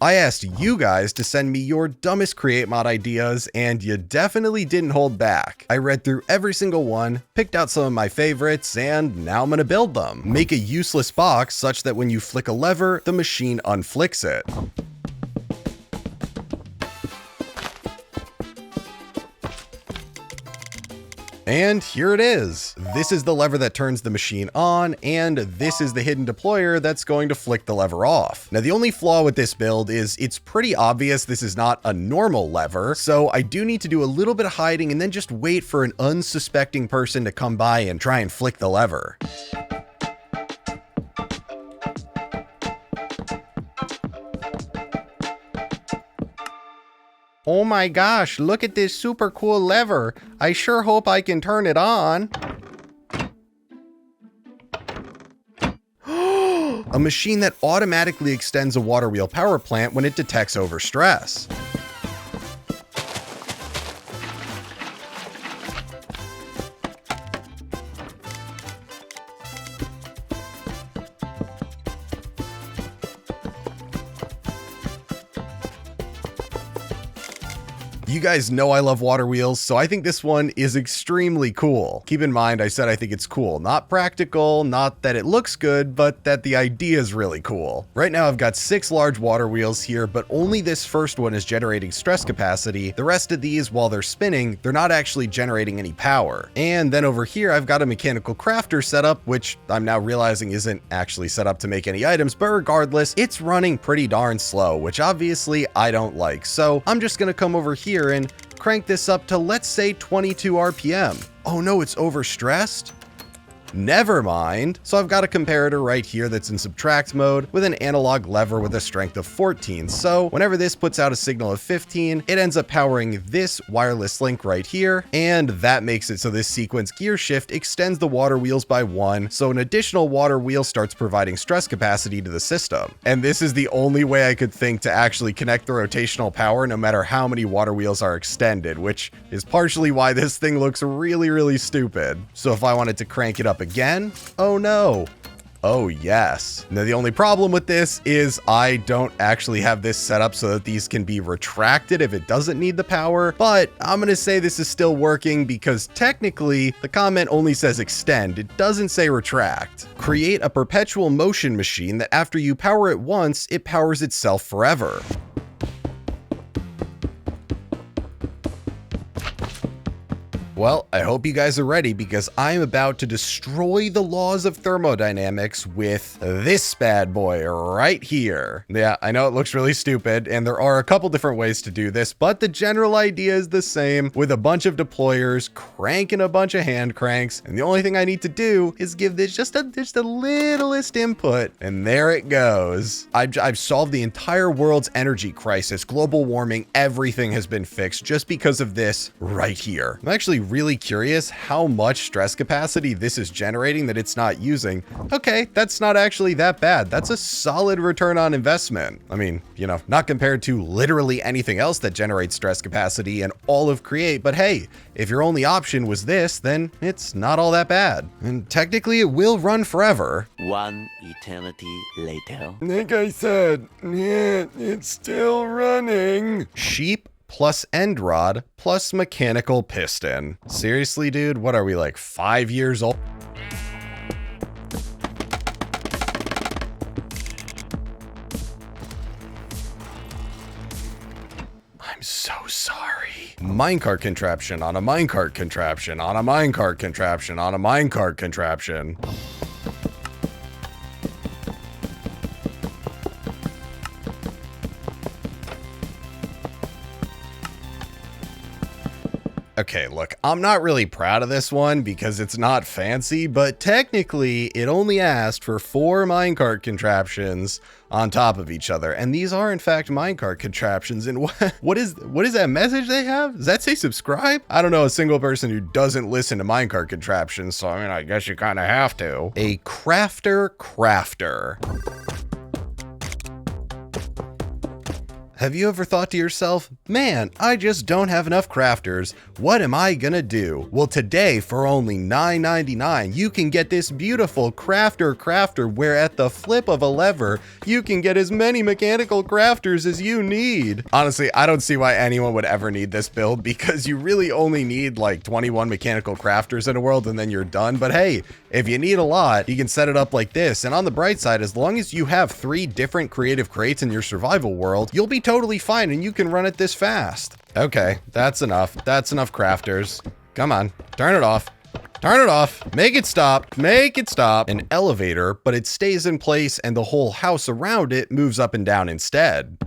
I asked you guys to send me your dumbest create mod ideas, and you definitely didn't hold back. I read through every single one, picked out some of my favorites, and now I'm gonna build them. Make a useless box such that when you flick a lever, the machine unflicks it. And here it is. This is the lever that turns the machine on, and this is the hidden deployer that's going to flick the lever off. Now, the only flaw with this build is it's pretty obvious this is not a normal lever, so I do need to do a little bit of hiding and then just wait for an unsuspecting person to come by and try and flick the lever. Oh my gosh, look at this super cool lever. I sure hope I can turn it on. A machine that automatically extends a water wheel power plant when it detects overstress. You guys know I love water wheels, so I think this one is extremely cool. Keep in mind, I said I think it's cool. Not practical, not that it looks good, but that the idea is really cool. Right now I've got 6 large water wheels here, but only this first one is generating stress capacity. The rest of these, while they're spinning, they're not actually generating any power. And then over here, I've got a mechanical crafter setup, which I'm now realizing isn't actually set up to make any items, but regardless, it's running pretty darn slow, which obviously I don't like. So I'm just gonna come over here and crank this up to, let's say, 22 RPM. Oh no, it's overstressed? Never mind. So I've got a comparator right here that's in subtract mode with an analog lever with a strength of 14. So whenever this puts out a signal of 15, it ends up powering this wireless link right here. And that makes it so this sequence gear shift extends the water wheels by 1. So an additional water wheel starts providing stress capacity to the system. And this is the only way I could think to actually connect the rotational power no matter how many water wheels are extended, which is partially why this thing looks really, really stupid. So if I wanted to crank it up again, oh no. Oh yes. Now the only problem with this is I don't actually have this set up so that these can be retracted if it doesn't need the power, but I'm gonna say this is still working because technically the comment only says extend, it doesn't say retract. Create a perpetual motion machine that after you power it once, it powers itself forever. Well, I hope you guys are ready because I'm about to destroy the laws of thermodynamics with this bad boy right here. Yeah, I know it looks really stupid, and there are a couple different ways to do this, but the general idea is the same, with a bunch of deployers cranking a bunch of hand cranks, and the only thing I need to do is give this just the littlest input, and there it goes. I've solved the entire world's energy crisis, global warming, everything has been fixed just because of this right here. I'm actually really curious how much stress capacity this is generating that it's not using. Okay, that's not actually that bad. That's a solid return on investment. I mean, you know, not compared to literally anything else that generates stress capacity in all of Create, but hey, if your only option was this, then it's not all that bad. And technically it will run forever. One eternity later. Like I said, yeah, it's still running. Sheep plus end rod plus mechanical piston. Seriously, dude, what are we, like 5 years old? I'm so sorry. Minecart contraption on a minecart contraption on a minecart contraption on a minecart contraption. Okay, look, I'm not really proud of this one because it's not fancy, but technically it only asked for 4 minecart contraptions on top of each other. And these are in fact minecart contraptions. And what is that message they have? Does that say subscribe? I don't know a single person who doesn't listen to minecart contraptions, so I mean, I guess you kind of have to. A crafter. Have you ever thought to yourself, man, I just don't have enough crafters. What am I gonna do? Well, today for only $9.99, you can get this beautiful crafter where at the flip of a lever, you can get as many mechanical crafters as you need. Honestly, I don't see why anyone would ever need this build because you really only need like 21 mechanical crafters in a world and then you're done. But hey, if you need a lot, you can set it up like this. And on the bright side, as long as you have 3 different creative crates in your survival world, you'll be totally fine and you can run it this fast. Okay, that's enough. That's enough crafters. Come on, turn it off. Turn it off. Make it stop. Make it stop. An elevator, but it stays in place and the whole house around it moves up and down instead.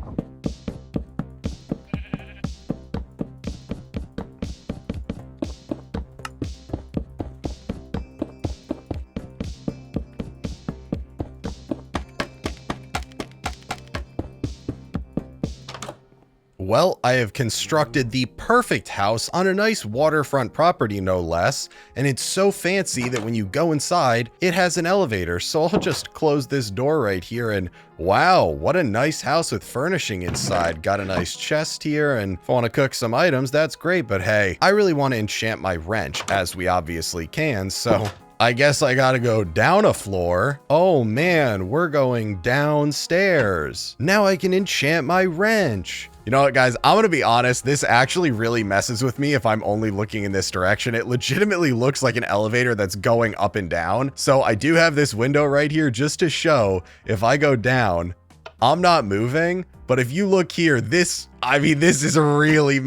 Well, I have constructed the perfect house on a nice waterfront property, no less, and it's so fancy that when you go inside, it has an elevator. So I'll just close this door right here and wow, what a nice house with furnishing inside. Got a nice chest here, and if I want to cook some items, that's great, but hey, I really want to enchant my wrench, as we obviously can, so I guess I gotta go down a floor. Oh man, we're going downstairs. Now I can enchant my wrench. You know what, guys? I'm gonna be honest, this actually really messes with me if I'm only looking in this direction. It legitimately looks like an elevator that's going up and down. So I do have this window right here just to show if I go down, I'm not moving. But if you look here, this is really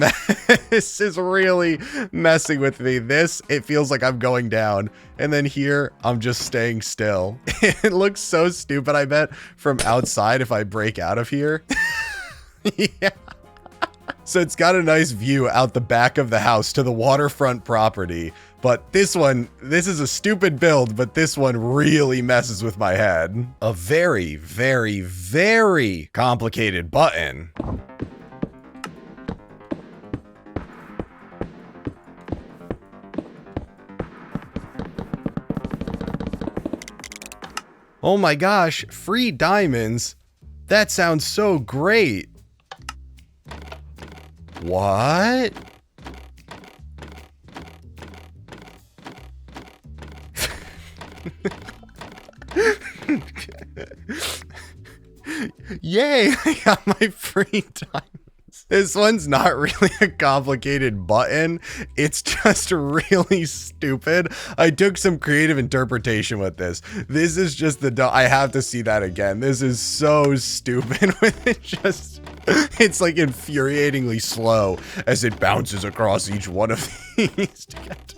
this is really messing with me. It feels like I'm going down. And then here, I'm just staying still. It looks so stupid, I bet, from outside if I break out of here. Yeah. So it's got a nice view out the back of the house to the waterfront property. But this is a stupid build, but this one really messes with my head. A very, very, very complicated button. Oh my gosh, free diamonds. That sounds so great. What? Yay, I got my free diamonds. This one's not really a complicated button. It's just really stupid. I took some creative interpretation with this. This is just I have to see that again. This is so stupid with it just... It's like infuriatingly slow as it bounces across each one of these to get to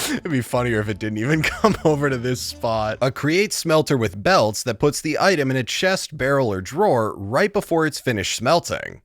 It'd be funnier if it didn't even come over to this spot. A create smelter with belts that puts the item in a chest, barrel, or drawer right before it's finished smelting.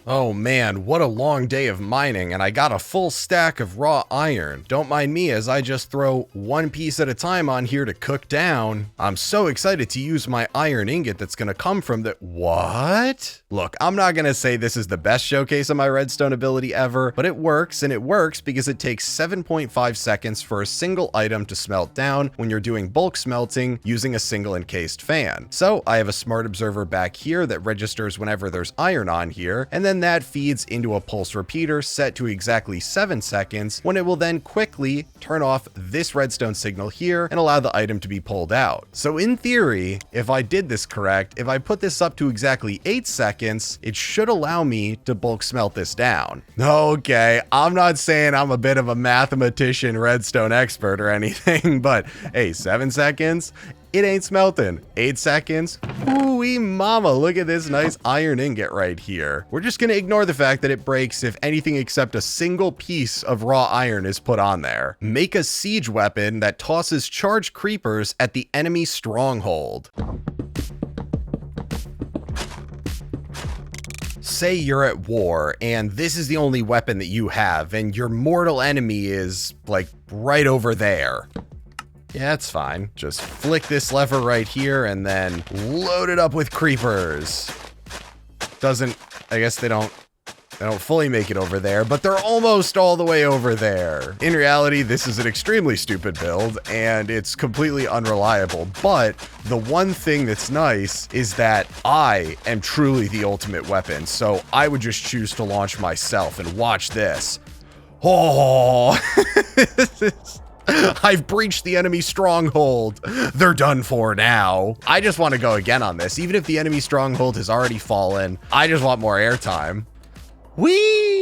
Oh man, what a long day of mining, and I got a full stack of raw iron. Don't mind me as I just throw one piece at a time on here to cook down. I'm so excited to use my iron ingot that's gonna come from the... What? Look, I'm not gonna say this is the best showcase of my redstone ability ever, but it works, and it works because it takes 7.5 seconds for a single item to smelt down when you're doing bulk smelting using a single encased fan. So I have a smart observer back here that registers whenever there's iron on here, and then that feeds into a pulse repeater set to exactly 7 seconds, when it will then quickly turn off this redstone signal here and allow the item to be pulled out. So in theory, if I did this correct, if I put this up to exactly 8 seconds, it should allow me to bulk smelt this down. Okay, I'm not saying I'm a bit of a mathematician redstone expert or anything, but hey, 7 seconds? It ain't smelting. 8 seconds? Ooh-wee mama, look at this nice iron ingot right here. We're just gonna ignore the fact that it breaks if anything except a single piece of raw iron is put on there. Make a siege weapon that tosses charged creepers at the enemy stronghold. Say you're at war and this is the only weapon that you have and your mortal enemy is like right over there. Yeah, it's fine. Just flick this lever right here and then load it up with creepers. I guess they don't They don't fully make it over there, but they're almost all the way over there. In reality, this is an extremely stupid build, and it's completely unreliable. But the one thing that's nice is that I am truly the ultimate weapon, so I would just choose to launch myself, and watch this. Oh, I've breached the enemy stronghold. They're done for now. I just want to go again on this. Even if the enemy stronghold has already fallen, I just want more airtime. Whee!